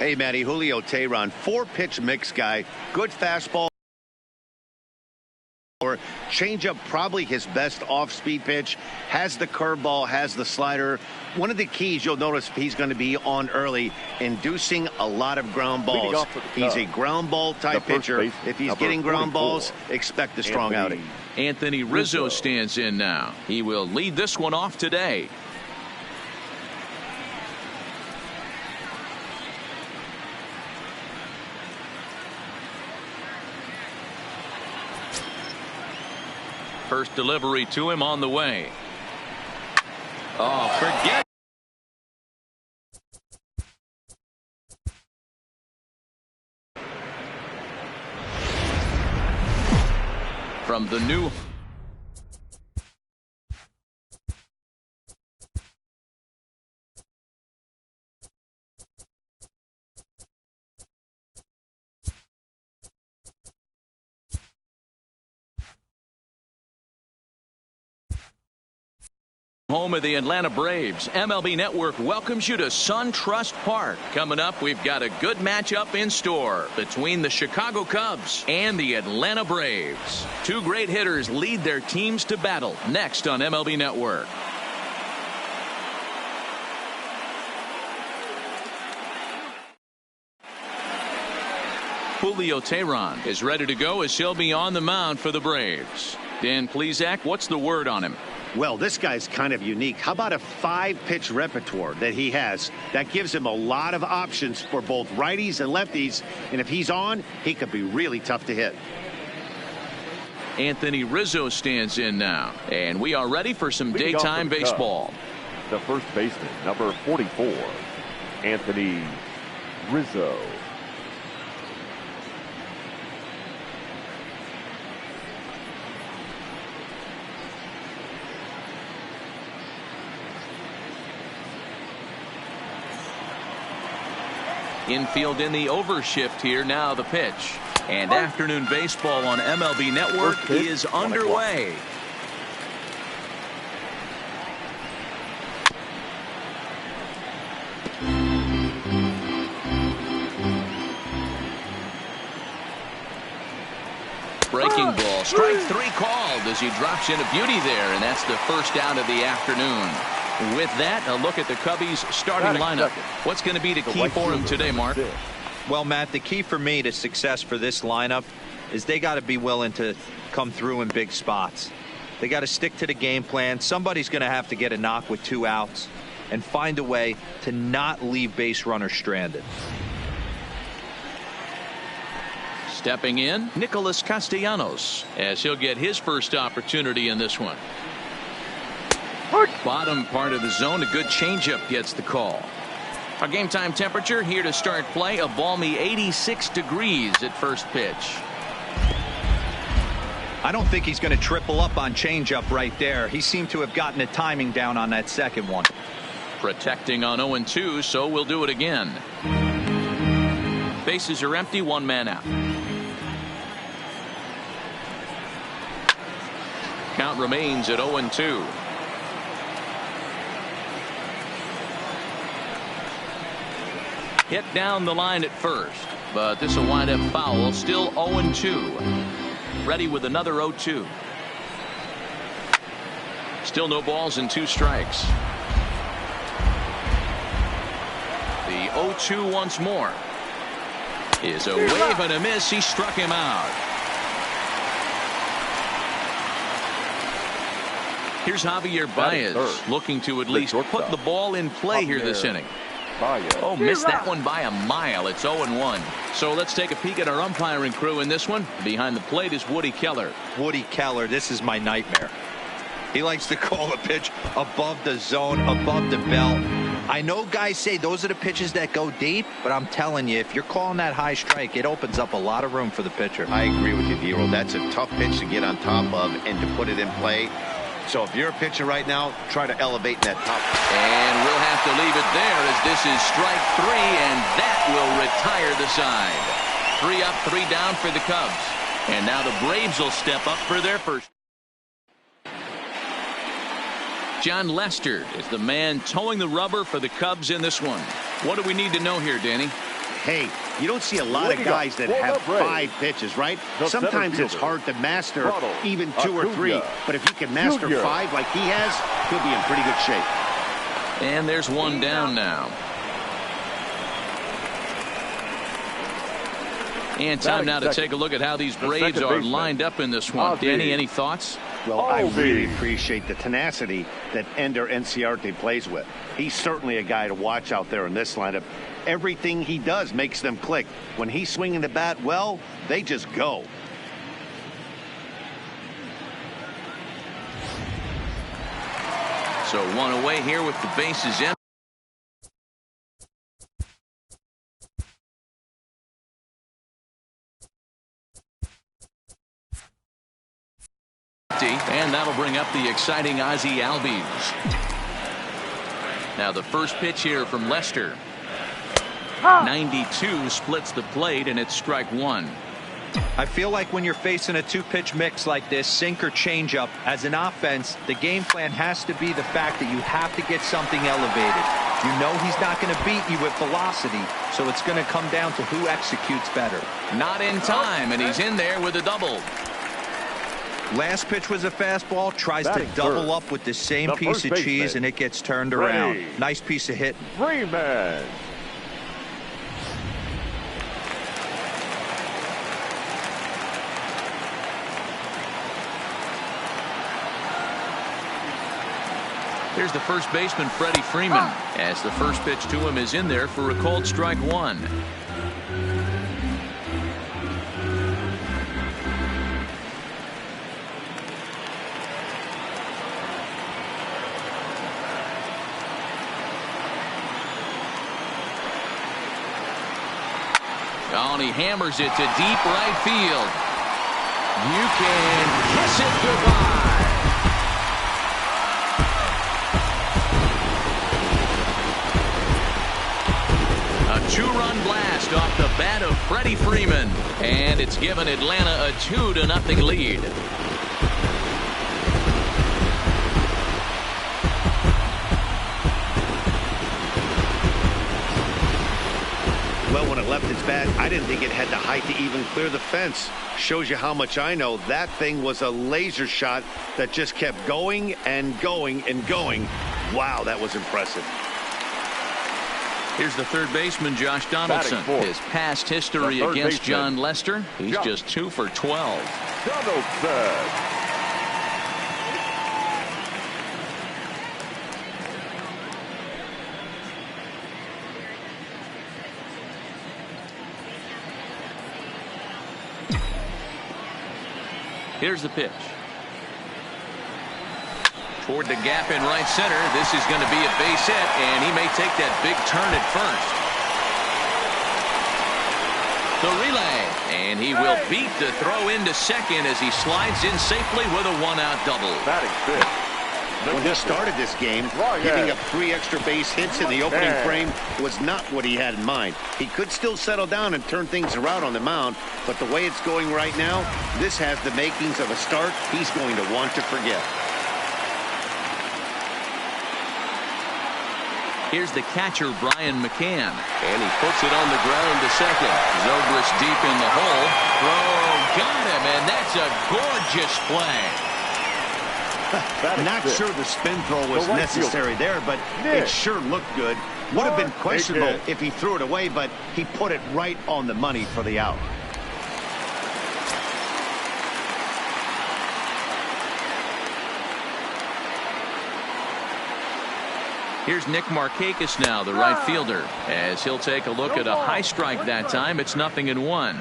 Hey, Matty, Julio Teheran, 4-pitch mix guy, good fastball. Changeup, probably his best off-speed pitch, has the curveball, has the slider. One of the keys you'll notice he's going to be on early, inducing a lot of ground balls. He's a ground ball type pitcher. If he's getting ground balls, expect a strong outing. Anthony Rizzo stands in now. He will lead this one off today. First delivery to him on the way. Oh, forget. From the new home of the Atlanta Braves, MLB Network welcomes you to SunTrust Park. Coming up, we've got a good matchup in store between the Chicago Cubs and the Atlanta Braves. Two great hitters lead their teams to battle next on MLB Network. Julio Teheran is ready to go as he'll be on the mound for the Braves. Dan Plesac, what's the word on him? Well, this guy's kind of unique. How about a 5-pitch repertoire that he has? That gives him a lot of options for both righties and lefties. And if he's on, he could be really tough to hit. Anthony Rizzo stands in now. And we are ready for some daytime baseball. The first baseman, number 44, Anthony Rizzo. Infield in the overshift here. Now the pitch. And afternoon baseball on MLB Network is underway. Breaking ball. Strike 3 called as he drops in a beauty there. And that's the first out of the afternoon. With that, a look at the Cubbies starting lineup. What's going to be the key for him today, Mark? Well, Matt, the key for me to success for this lineup is they got to be willing to come through in big spots. They got to stick to the game plan. Somebody's going to have to get a knock with 2 outs and find a way to not leave base runners stranded. Stepping in, Nicholas Castellanos, as he'll get his first opportunity in this one. Bottom part of the zone, a good changeup gets the call. Our game time temperature here to start play, a balmy 86 degrees at first pitch. I don't think he's going to triple up on changeup right there. He seemed to have gotten the timing down on that second one. Protecting on 0-2, so we'll do it again. Bases are empty, 1 man out. Count remains at 0-2. Hit down the line at first, but this will wind up foul. Still 0-2. Ready with another 0-2. Still no balls and 2 strikes. The 0-2 once more is a wave and a miss. He struck him out. Here's Javier Baez looking to at least put the ball in play here this inning. Oh, missed that one by a mile. It's 0-1. So let's take a peek at our umpiring crew in this one. Behind the plate is Woody Keller. Woody Keller, this is my nightmare. He likes to call a pitch above the zone, above the belt. I know guys say those are the pitches that go deep, but I'm telling you, if you're calling that high strike, it opens up a lot of room for the pitcher. I agree with you, Dero. That's a tough pitch to get on top of and to put it in play. So if you're a pitcher right now, try to elevate that top. And we'll have to leave it there as this is strike 3, and that will retire the side. 3 up, 3 down for the Cubs. And now the Braves will step up for their first. John Lester is the man towing the rubber for the Cubs in this one. What do we need to know here, Danny? Hey, you don't see a lot of guys that have 5 pitches, right? Sometimes it's hard to master even 2 or 3. But if you can master 5 like he has, he'll be in pretty good shape. And there's one down now. And time now to take a look at how these Braves are lined up in this one. Danny, any thoughts? Well, I really appreciate the tenacity that Ender Inciarte plays with. He's certainly a guy to watch out there in this lineup. Everything he does makes them click. When he's swinging the bat well, they just go. So one away here with the bases in. And that'll bring up the exciting Ozzie Albies. Now the first pitch here from Lester. 92 splits the plate, and it's strike 1. I feel like when you're facing a 2-pitch mix like this, sink or changeup, as an offense, the game plan has to be the fact that you have to get something elevated. You know he's not going to beat you with velocity, so it's going to come down to who executes better. Not in time, and he's in there with a double. Last pitch was a fastball, tries to double up with the same piece of cheese, and it gets turned around. Nice piece of hit. Freeman. Here's the first baseman, Freddie Freeman, as the first pitch to him is in there for a called strike 1. Oh, and he hammers it to deep right field. You can kiss it goodbye. A 2-run blast off the bat of Freddie Freeman, and it's given Atlanta a 2-0 lead. Well, when it left its bat, I didn't think it had the height to even clear the fence. Shows you how much I know. That thing was a laser shot that just kept going and going and going. Wow, that was impressive. Here's the third baseman, Josh Donaldson. His past history against John Lester, he's just 2 for 12. Donaldson. Here's the pitch. Toward the gap in right center. This is going to be a base hit, and he may take that big turn at first. The relay, and he will beat the throw into second as he slides in safely with a 1-out double. Batting fifth. When he started this game, giving up 3 extra base hits in the opening frame was not what he had in mind. He could still settle down and turn things around on the mound, but the way it's going right now, this has the makings of a start he's going to want to forget. Here's the catcher, Brian McCann, and he puts it on the ground to second. Zobrist deep in the hole. Throw, got him, and that's a gorgeous play. Not sure the spin throw was necessary there, but it sure looked good. Would have been questionable if he threw it away, but he put it right on the money for the out. Here's Nick Markakis now, the right fielder, as he'll take a look at a high strike that time. It's 0-1.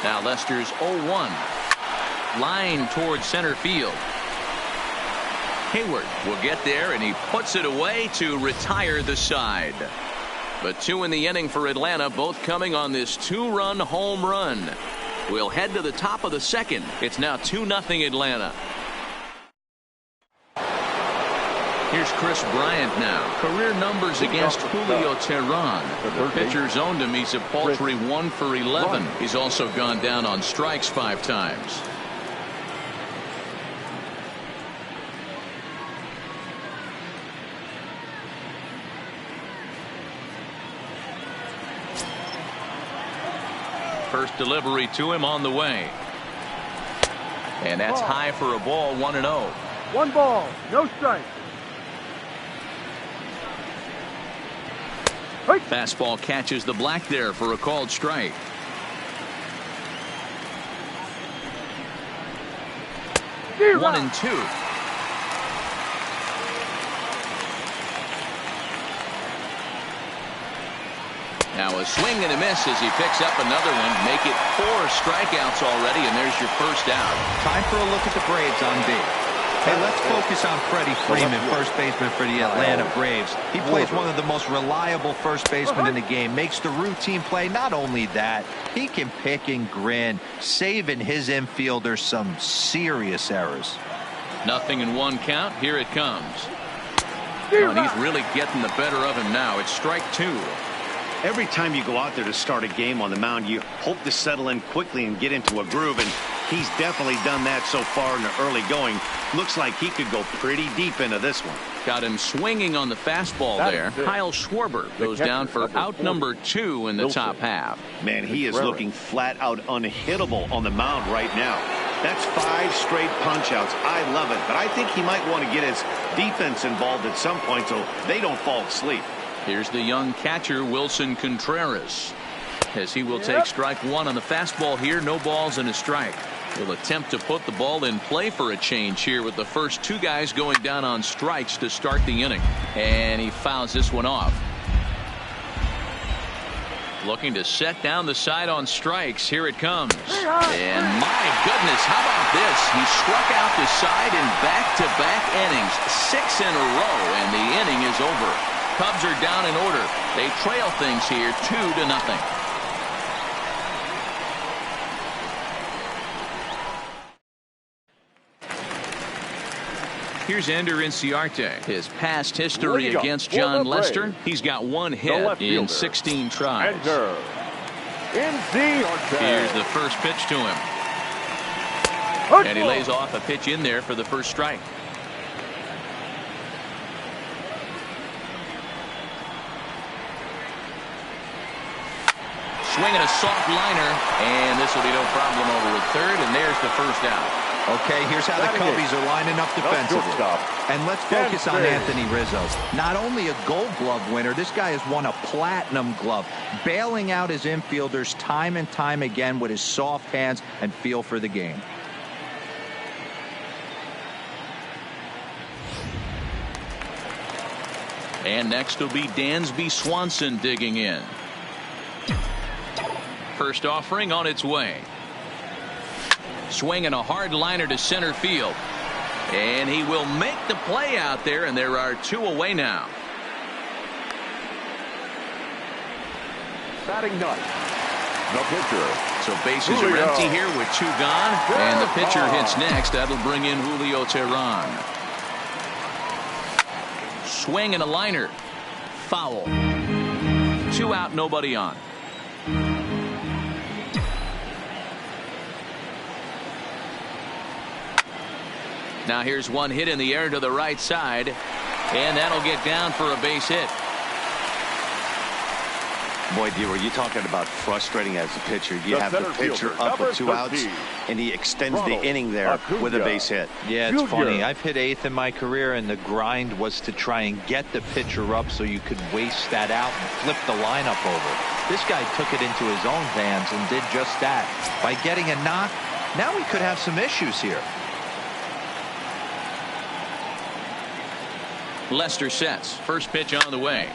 Now Lester's 0-1. Line towards center field. Hayward will get there, and he puts it away to retire the side. But 2 in the inning for Atlanta, both coming on this 2-run home run. We'll head to the top of the second. It's now 2-0 Atlanta. Here's Chris Bryant now. Career numbers against Julio Teheran. The pitcher's owned him. He's a paltry 1 for 11. He's also gone down on strikes 5 times. First delivery to him on the way. And that's high for a ball, 1-0. 1 ball, no strike. Fastball catches the black there for a called strike. Zero. 1-2. Now a swing and a miss as he picks up another one. Make it 4 strikeouts already, and there's your first out. Time for a look at the Braves on B. Hey, let's focus on Freddie Freeman, first baseman for the Atlanta Braves. He plays one of the most reliable first basemen in the game, makes the routine play. Not only that, he can pick and grin, saving his infielders some serious errors. 0-1 count. Here it comes. And he's really getting the better of him now. It's strike 2. Every time you go out there to start a game on the mound, you hope to settle in quickly and get into a groove, and he's definitely done that so far in the early going. Looks like he could go pretty deep into this one. Got him swinging on the fastball there. Kyle Schwarber goes down for out number 2 in the top half. Man, he is looking flat out unhittable on the mound right now. That's 5 straight punch outs. I love it, but I think he might want to get his defense involved at some point so they don't fall asleep. Here's the young catcher, Wilson Contreras, as he will take strike 1 on the fastball here. No balls and a strike. He'll attempt to put the ball in play for a change here with the first 2 guys going down on strikes to start the inning. And he fouls this one off. Looking to set down the side on strikes. Here it comes. And my goodness, how about this? He struck out the side in back-to-back innings. 6 in a row, and the inning is over. Cubs are down in order. They trail things here 2-0. Here's Ender Inciarte. His past history against John Lester. He's got 1 hit in 16 tries. Here's the first pitch to him. And he lays off a pitch in there for the first strike. Swinging a soft liner, and this will be no problem over at third, and there's the first out. Okay, here's how the Cubbies are lining up defensively. And let's focus on Anthony Rizzo. Not only a Gold Glove winner, this guy has won a Platinum Glove, bailing out his infielders time and time again with his soft hands and feel for the game. And next will be Dansby Swanson digging in. First offering on its way. Swinging a hard liner to center field. And he will make the play out there, and there are 2 away now. Batting ninth, the pitcher. So bases are empty here with 2 gone. And the pitcher hits next. That'll bring in Julio Teheran. Swing and a liner. Foul. 2 out, nobody on. Now here's 1 hit in the air to the right side, and that'll get down for a base hit. Boy, D, you talking about frustrating as a pitcher. You have the pitcher up with 2 outs, and he extends the inning there with a base hit. Yeah, it's funny. I've hit 8th in my career, and the grind was to try and get the pitcher up so you could waste that out and flip the lineup over. This guy took it into his own hands and did just that. By getting a knock, now we could have some issues here. Lester sets. First pitch on the way.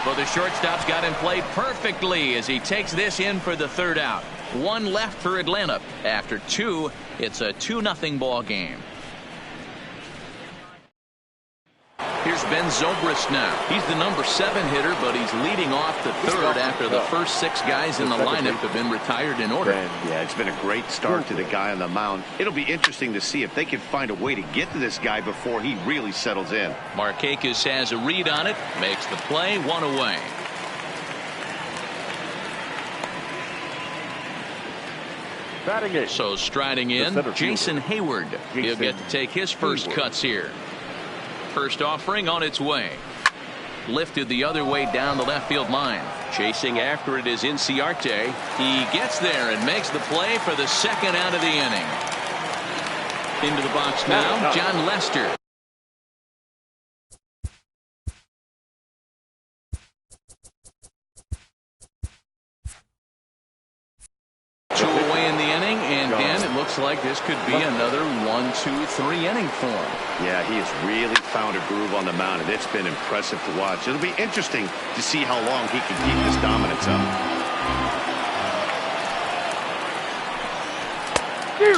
Well, the shortstop's got him played perfectly as he takes this in for the 3rd out. 1 left for Atlanta. After 2, it's a 2-0 ball game. Here's Here's Ben Zobrist now. He's the number 7 hitter, but he's leading off the 3rd after the first 6 guys in the lineup have been retired in order. Yeah, it's been a great start to the guy on the mound. It'll be interesting to see if they can find a way to get to this guy before he really settles in. Markakis has a read on it, makes the play, 1 away. So striding in, Jason Hayward. He'll get to take his first cuts here. First offering on its way. Lifted the other way down the left field line. Chasing after it is Inciarte. He gets there and makes the play for the 2nd out of the inning. Into the box now, John Lester. Like this could be another 1, 2, 3 inning for him. Yeah, he has really found a groove on the mound, and it's been impressive to watch. It'll be interesting to see how long he can keep this dominance up.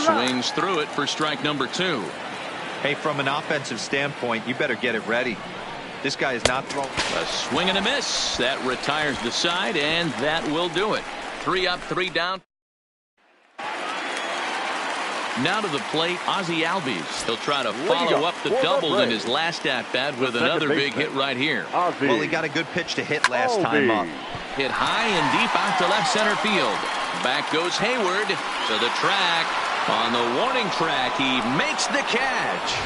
Swings through it for strike number 2. Hey, from an offensive standpoint, you better get it ready. This guy is not throwing. A swing and a miss. That retires the side, and that will do it. 3 up, 3 down. Now to the plate, Ozzie Albies. He'll try to follow up the double in his last at-bat with another big hit right here. Well, he got a good pitch to hit last time up. Hit high and deep out to left center field. Back goes Hayward to the track. On the warning track, he makes the catch.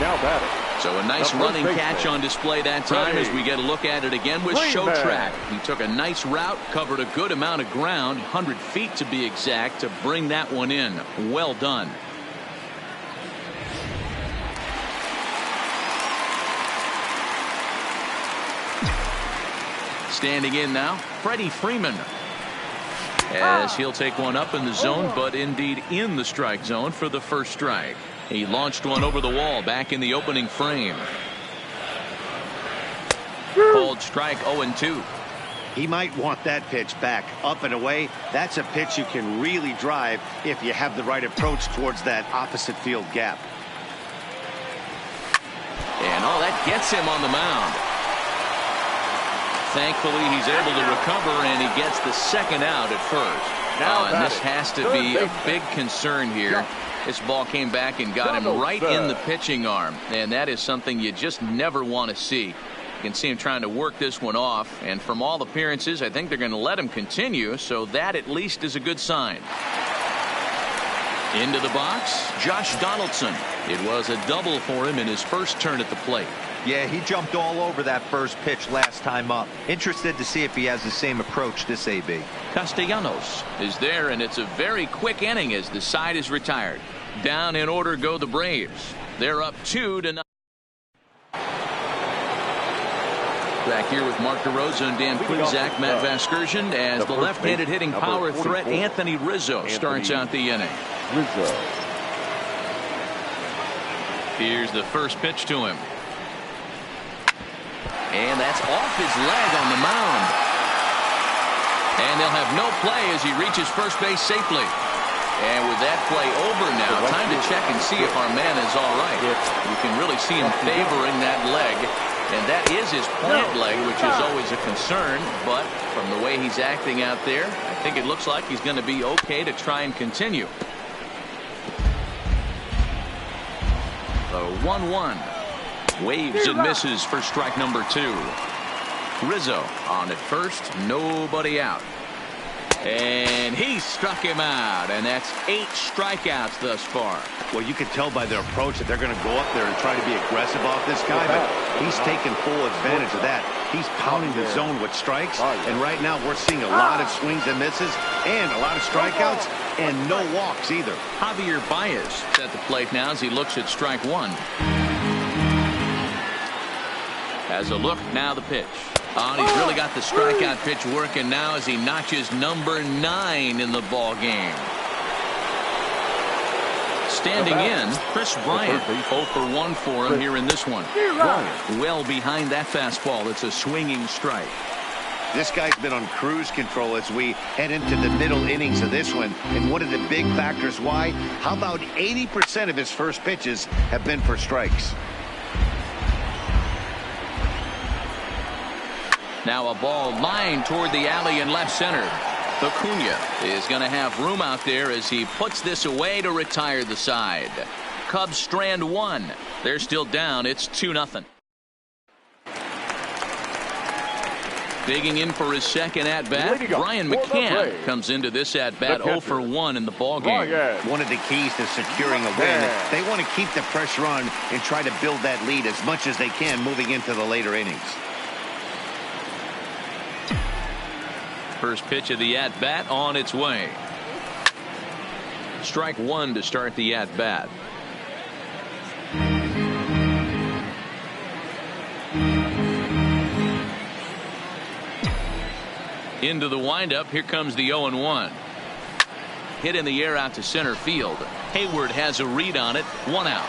Now batting. So a nice running catch on display that time as we get a look at it again with Showtrack. He took a nice route, covered a good amount of ground, 100 feet to be exact, to bring that one in. Well done. Standing in now, Freddie Freeman. As he'll take one up in the zone, but indeed in the strike zone for the first strike. He launched one over the wall back in the opening frame. Called strike 0-2. He might want that pitch back up and away. That's a pitch you can really drive if you have the right approach towards that opposite field gap. And that gets him on the mound. Thankfully, he's able to recover, and he gets the 2nd out at first. And this has to be a big concern here. This ball came back and got him right in the pitching arm, and that is something you just never want to see. You can see him trying to work this one off, and from all appearances, I think they're going to let him continue, so that at least is a good sign. Into the box, Josh Donaldson. It was a double for him in his first turn at the plate. Yeah, he jumped all over that first pitch last time up. Interested to see if he has the same approach this AB. Castellanos is there, and it's a very quick inning as the side is retired. Down in order go the Braves. They're up 2-0. Back here with Mark DeRosa and Dan Plesac, Matt Vasgersian, as the left-handed hitting power threat Anthony Rizzo starts out the inning. Here's the first pitch to him. And that's off his leg on the mound. And they'll have no play as he reaches first base safely. And with that play over now, time to check and see if our man is all right. You can really see him favoring that leg. And that is his plant leg, which is always a concern. But from the way he's acting out there, I think it looks like he's going to be okay to try and continue. The 1-1. Waves and misses for strike number 2. Rizzo on at first, nobody out. And he struck him out, and that's 8 strikeouts thus far. Well, you can tell by their approach that they're going to go up there and try to be aggressive off this guy, but he's taking full advantage of that. He's pounding the zone with strikes, and right now we're seeing a lot of swings and misses and a lot of strikeouts and no walks either. Javier Baez at the plate now as he looks at strike 1. As a look, now the pitch. He's really got the strikeout pitch working now as he notches number 9 in the ball game. Standing in, Chris Bryant. 0 for 1 for him here in this one. Well behind that fastball. It's a swinging strike. This guy's been on cruise control as we head into the middle innings of this one. And one of the big factors why, how about 80% of his first pitches have been for strikes? Now a ball lined toward the alley in left center. Acuna is going to have room out there as he puts this away to retire the side. Cubs strand one. They're still down. It's 2-0. Digging in for his second at-bat, Brian McCann comes into this at-bat 0 for 1 in the ballgame. One of the keys to securing a win, they want to keep the pressure on and try to build that lead as much as they can moving into the later innings. First pitch of the at-bat on its way. Strike one to start the at-bat. Into the windup. Here comes the 0-1. Hit in the air out to center field. Hayward has a read on it. 1 out.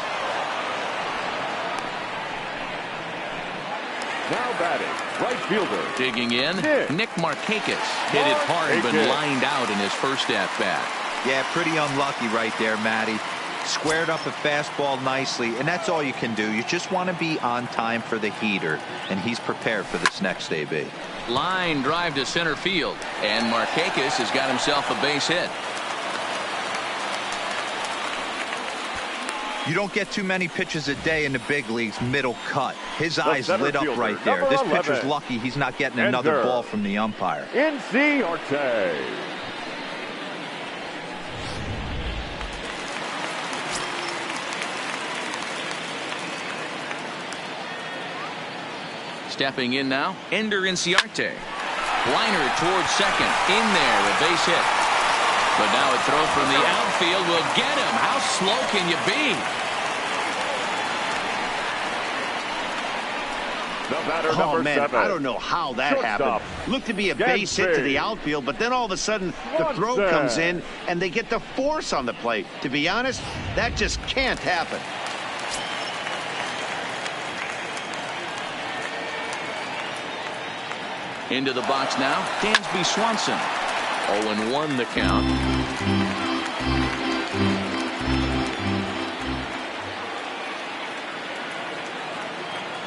Now batting, right fielder. Digging in, Nick Markakis. Hit it hard but lined out in his first at-bat. Yeah, pretty unlucky right there, Matty. Squared up a fastball nicely, and that's all you can do. You just want to be on time for the heater, and he's prepared for this next AB. Line drive to center field, and Markakis has got himself a base hit. You don't get too many pitches a day in the big leagues middle cut. His eyes lit up right there. This pitcher's lucky he's not getting another ball from the umpire. Inciarte. Stepping in now, Ender Inciarte. Liner towards second. In there, a base hit. But now a throw from the outfield will get him. How slow can you be? Oh, man, I don't know how that happened. Looked to be a base hit to the outfield, but then all of a sudden the throw comes in and they get the force on the plate. To be honest, that just can't happen. Into the box now, Dansby Swanson. 0-1 the count.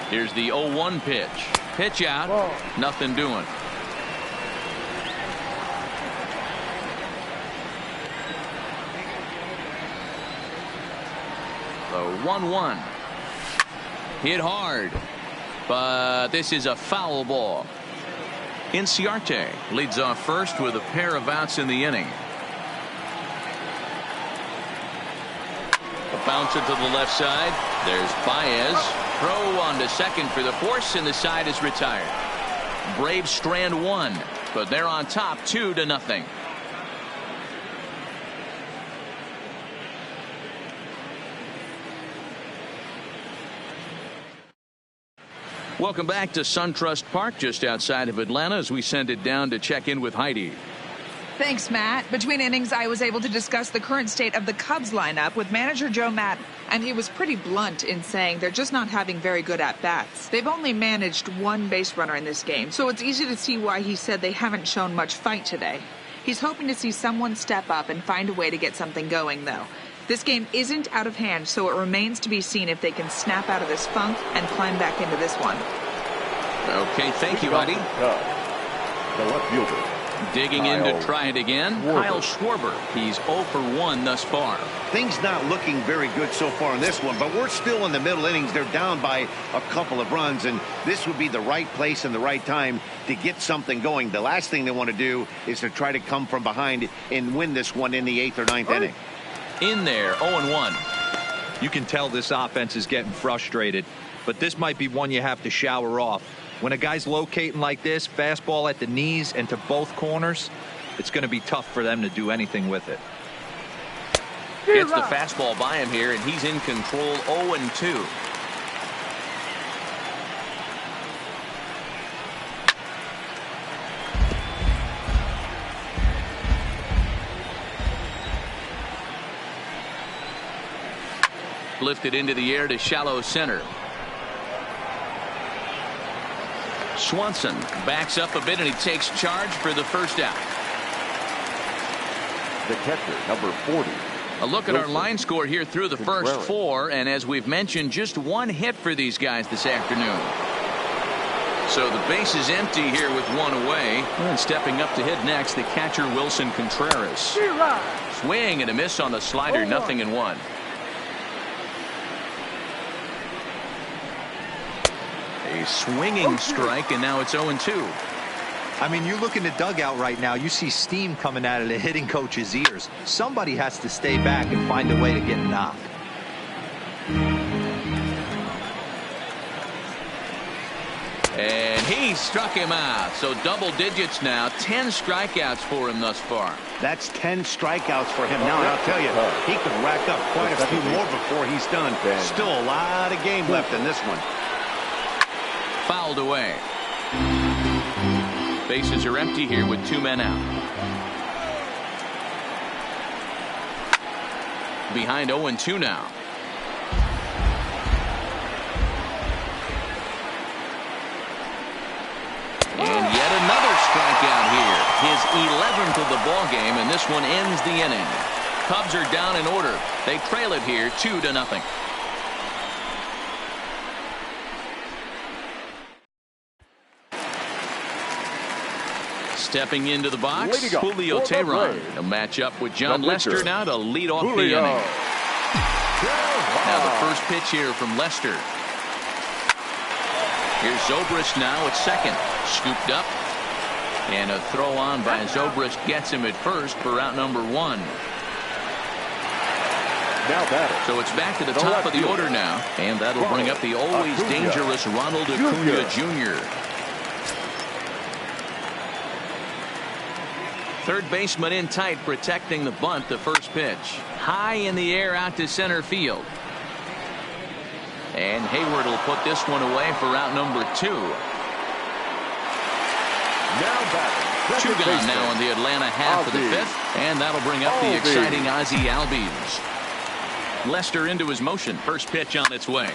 Here's the 0-1 pitch. Pitch out. Nothing doing. The 1-1. Hit hard. But this is a foul ball. Inciarte leads off first with a pair of outs in the inning. A bouncer to the left side. There's Baez. Throw on to second for the force, and the side is retired. Braves strand one, but they're on top 2-0. Welcome back to SunTrust Park just outside of Atlanta as we send it down to check in with Heidi. Thanks, Matt. Between innings, I was able to discuss the current state of the Cubs lineup with manager Joe Maddon, and he was pretty blunt in saying they're just not having very good at-bats. They've only managed one base runner in this game, so it's easy to see why he said they haven't shown much fight today. He's hoping to see someone step up and find a way to get something going, though. This game isn't out of hand, so it remains to be seen if they can snap out of this funk and climb back into this one. Okay, thank you, Heidi. The left fielder. Digging in to try it again, Kyle Schwarber. He's 0 for 1 thus far. Things not looking very good so far in this one, but we're still in the middle innings. They're down by a couple of runs, and this would be the right place and the right time to get something going. The last thing they want to do is to try to come from behind and win this one in the 8th or 9th inning. In there, 0-1. You can tell this offense is getting frustrated, but this might be one you have to shower off. When a guy's locating like this, fastball at the knees and to both corners, it's going to be tough for them to do anything with it. Gets the fastball by him here, and he's in control. 0-2. Lifted into the air to shallow center. Swanson backs up a bit, and he takes charge for the first out. The catcher, number 40. A look at our line score here through the first 4, and as we've mentioned, just one hit for these guys this afternoon. So the base is empty here with one away. And stepping up to hit next, the catcher Wilson Contreras. Swing and a miss on the slider, 0-1. A swinging strike, and now it's 0-2. I mean, you look in the dugout right now, you see steam coming out of the hitting coach's ears. Somebody has to stay back and find a way to get knocked. And he struck him out. So double digits now. 10 strikeouts for him thus far. That's 10 strikeouts for him now. And I'll tell you, he could rack up quite a few more before he's done. Still a lot of game left in this one. Fouled away. Bases are empty here with 2 men out. Behind 0-2 now. And yet another strikeout here. His 11th of the ball game, and this one ends the inning. Cubs are down in order. They trail it here 2-0. Stepping into the box, Julio Teheran. A matchup with John Lester now to lead off the inning. Now the first pitch here from Lester. Here's Zobrist now at second. Scooped up. And a throw on by Zobrist gets him at first for out number 1. So it's back to the top of the order now. And that'll bring up the always dangerous Ronald Acuna Jr. Third baseman in tight, protecting the bunt. The first pitch high in the air out to center field, and Hayward will put this one away for out number 2. Two gone now in the Atlanta half of the 5th, and that'll bring up the exciting Ozzie Albies. Lester into his motion. First pitch on its way.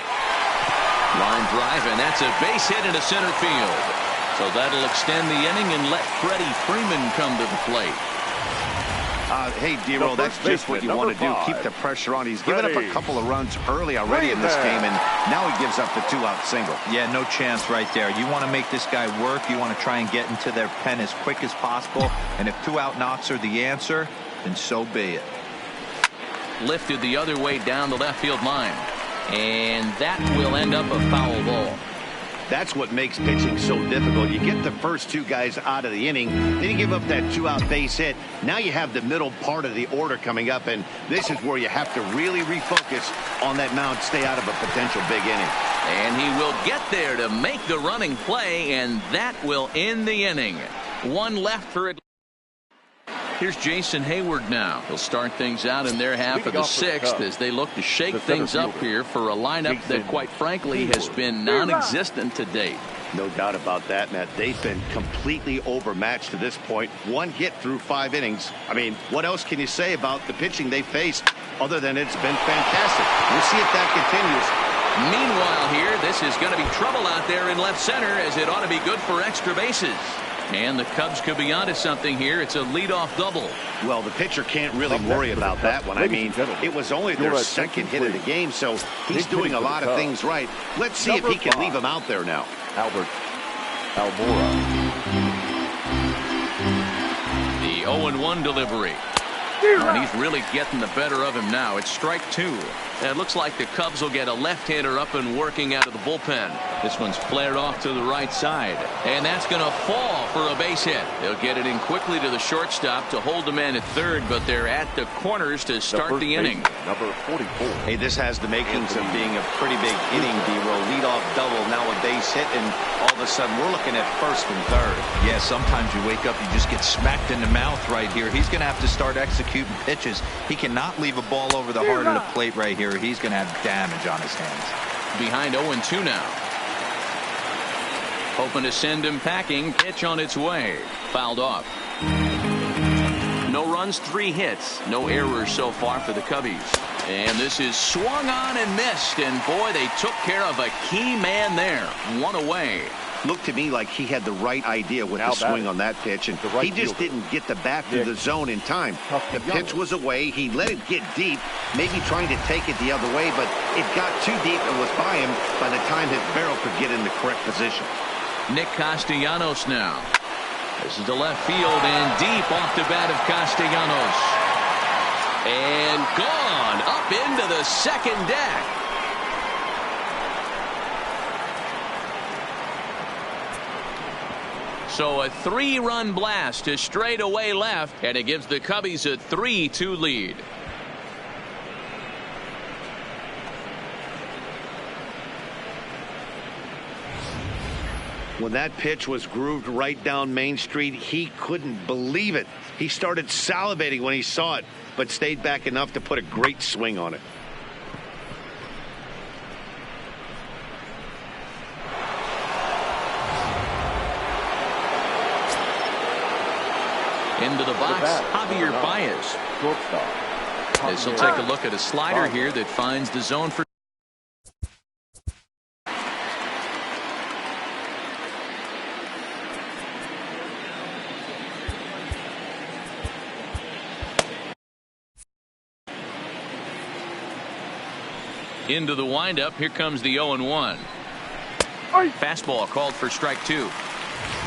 Line drive, and that's a base hit into center field. So that'll extend the inning and let Freddie Freeman come to the plate. Hey, D-Roll, that's just what you want to do. Keep the pressure on. He's given up a couple of runs early already in this game, and now he gives up the 2-out single. Yeah, no chance right there. You want to make this guy work. You want to try and get into their pen as quick as possible. And if 2-out knocks are the answer, then so be it. Lifted the other way down the left field line. And that will end up a foul ball. That's what makes pitching so difficult. You get the first 2 guys out of the inning, then you give up that 2-out base hit. Now you have the middle part of the order coming up, and this is where you have to really refocus on that mound, stay out of a potential big inning. And he will get there to make the running play, and that will end the inning. 1 left for it. Here's Jason Hayward now. He'll start things out in their half of the 6th as they look to shake things up here for a lineup that, quite frankly, has been non-existent to date. No doubt about that, Matt. They've been completely overmatched to this point. 1 hit through 5 innings. I mean, what else can you say about the pitching they faced other than it's been fantastic? We'll see if that continues. Meanwhile here, this is going to be trouble out there in left center, as it ought to be good for extra bases. And the Cubs could be onto something here. It's a leadoff double. Well, the pitcher can't really worry about that one. I mean, it was only their 2nd hit of the game, so he's doing a lot of things right. Let's see if he can leave him out there now. Albert Almora. The 0-1 delivery. And he's really getting the better of him now. It's strike 2. And it looks like the Cubs will get a left-hander up and working out of the bullpen. This one's flared off to the right side. And that's going to fall for a base hit. They'll get it in quickly to the shortstop to hold the man at third, but they're at the corners to start the inning. Number 44. Hey, this has the makings of being a pretty big inning, D-Roll. Leadoff double, now a base hit, and all of a sudden we're looking at 1st and 3rd. Yeah, sometimes you wake up, you just get smacked in the mouth right here. He's going to have to start executing pitches. He cannot leave a ball over the heart of the plate right here. He's going to have damage on his hands. Behind 0-2 now. Hoping to send him packing. Pitch on its way. Fouled off. No runs, 3 hits. No errors so far for the Cubbies. And this is swung on and missed. And boy, they took care of a key man there. 1 away. Looked to me like he had the right idea with the swing on that pitch, and he just didn't get the bat through the zone in time. The pitch was away. He let it get deep, maybe trying to take it the other way, but it got too deep and was by him by the time his barrel could get in the correct position. Nick Castellanos now. This is to left field and deep off the bat of Castellanos. And gone up into the second deck. So a 3-run blast to straightaway left, and it gives the Cubbies a 3-2 lead. When that pitch was grooved right down Main Street, he couldn't believe it. He started salivating when he saw it, but stayed back enough to put a great swing on it. Into the box, Javier Baez. This will take a look at a slider here that finds the zone for. Into the windup. Here comes the 0-1. Fastball called for strike 2.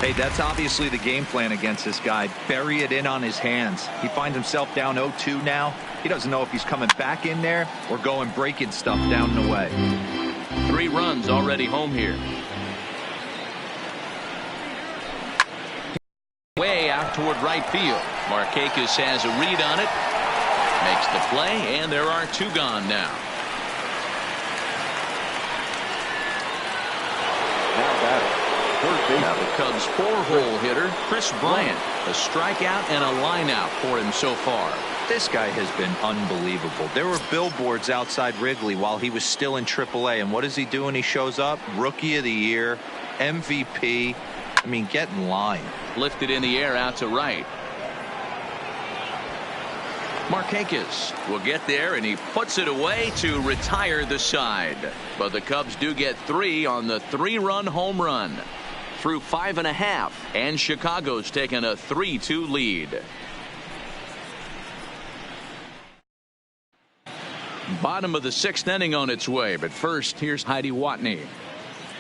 Hey, that's obviously the game plan against this guy. Bury it in on his hands. He finds himself down 0-2 now. He doesn't know if he's coming back in there or going breaking stuff down and away. 3 runs already home here. Way out toward right field. Markakis has a read on it. Makes the play, and there are 2 gone now. Now the Cubs' 4-hole hitter, Chris Bryant. A strikeout and a line out for him so far. This guy has been unbelievable. There were billboards outside Wrigley while he was still in AAA. And what does he do when he shows up? Rookie of the Year, MVP. I mean, get in line. Lifted in the air out to right. Markakis will get there, and he puts it away to retire the side. But the Cubs do get 3 on the 3-run home run. Through 5.5, and Chicago's taken a 3-2 lead. Bottom of the 6th inning on its way, but first, here's Heidi Watney.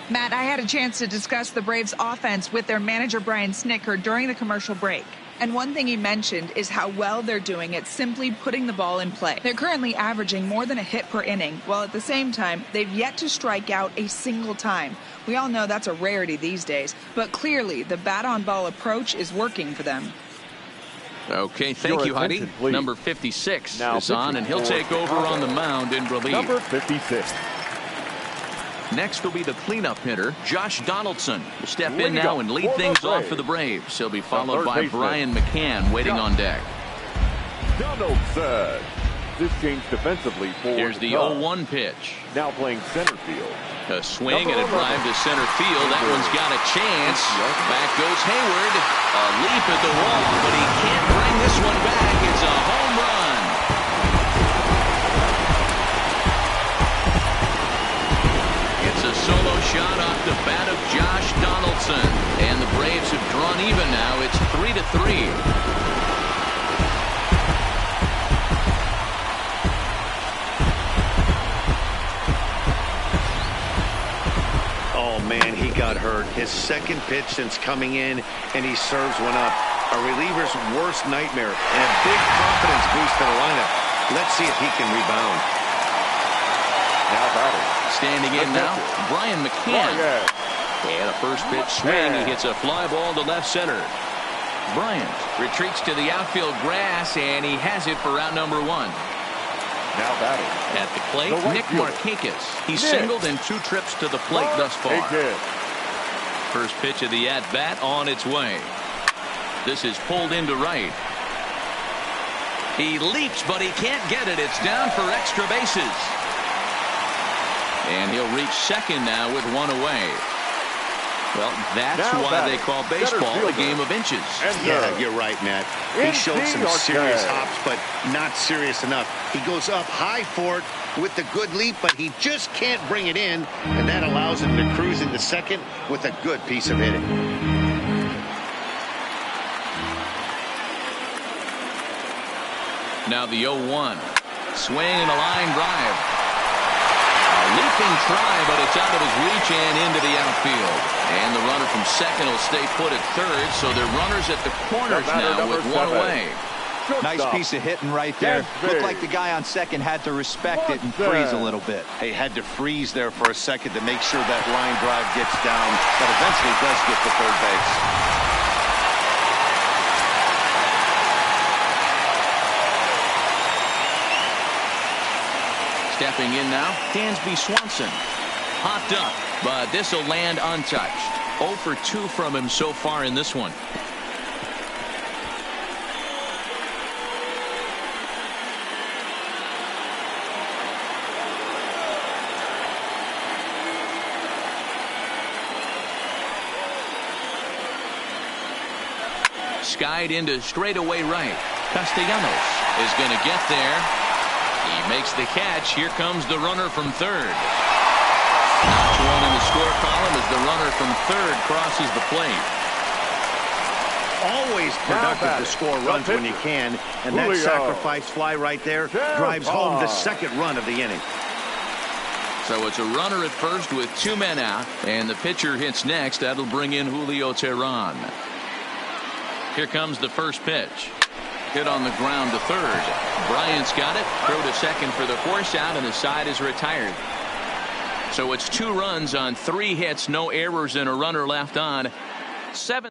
Matt, I had a chance to discuss the Braves offense with their manager Brian Snitker during the commercial break. And one thing he mentioned is how well they're doing at simply putting the ball in play. They're currently averaging more than a hit per inning, while at the same time, they've yet to strike out a single time. We all know that's a rarity these days, but clearly the bat-on-ball approach is working for them. Okay, thank you, Heidi. Number 56 is on, and he'll take over on the mound in relief. Number 56. Next will be the cleanup hitter, Josh Donaldson. Will step in now and lead things off for the Braves. He'll be followed by Brian McCann waiting on deck. Donaldson. This change defensively for Here's the 0-1 pitch. Now playing center field. A swing and a drive to center field. That one's got a chance. Back goes Hayward. A leap at the wall, but he can't bring this one back. It's a home run. A solo shot off the bat of Josh Donaldson, and the Braves have drawn even now. It's 3-3. Oh man, he got hurt. His 2nd pitch since coming in, and he serves one up. A reliever's worst nightmare, and a big confidence boost to the lineup. Let's see if he can rebound. Now batting. Standing in now, Brian McCann. And a first pitch swing. He hits a fly ball to left center. Bryant retreats to the outfield grass, and he has it for out number 1. Now batting. At the plate, Nick Markakis. He's singled in 2 trips to the plate thus far. First pitch of the at-bat on its way. This is pulled into right. He leaps, but he can't get it. It's down for extra bases. And he'll reach second now with 1 away. Well, that's why they call baseball a game of inches. Yeah, you're right, Matt. He showed some serious hops, but not serious enough. He goes up high for it with the good leap, but he just can't bring it in, and that allows him to cruise into second with a good piece of hitting. Now the 0-1. Swing and a line drive. leaping try, but it's out of his reach and into the outfield. And the runner from second will stay put at third, so they're runners at the corners now with one away. Nice piece of hitting right there. Looked like the guy on second had to respect it and freeze a little bit. He had to freeze there for a second to make sure that line drive gets down, but eventually does get to third base. Stepping in now, Dansby Swanson. Hopped up, but this will land untouched. 0 for 2 from him so far in this one. Skied into straightaway right. Castellanos is going to get there. He makes the catch. Here comes the runner from third. Notch one in the score column as the runner from third crosses the plate. Always productive to score runs when you can, and that sacrifice fly right there drives home the second run of the inning. So it's a runner at first with 2 men out, and the pitcher hits next. That'll bring in Julio Teheran. Here comes the first pitch. Hit on the ground to third. Bryant's got it. Throw to second for the force out, and the side is retired. So it's 2 runs on 3 hits, no errors, and a runner left on. 7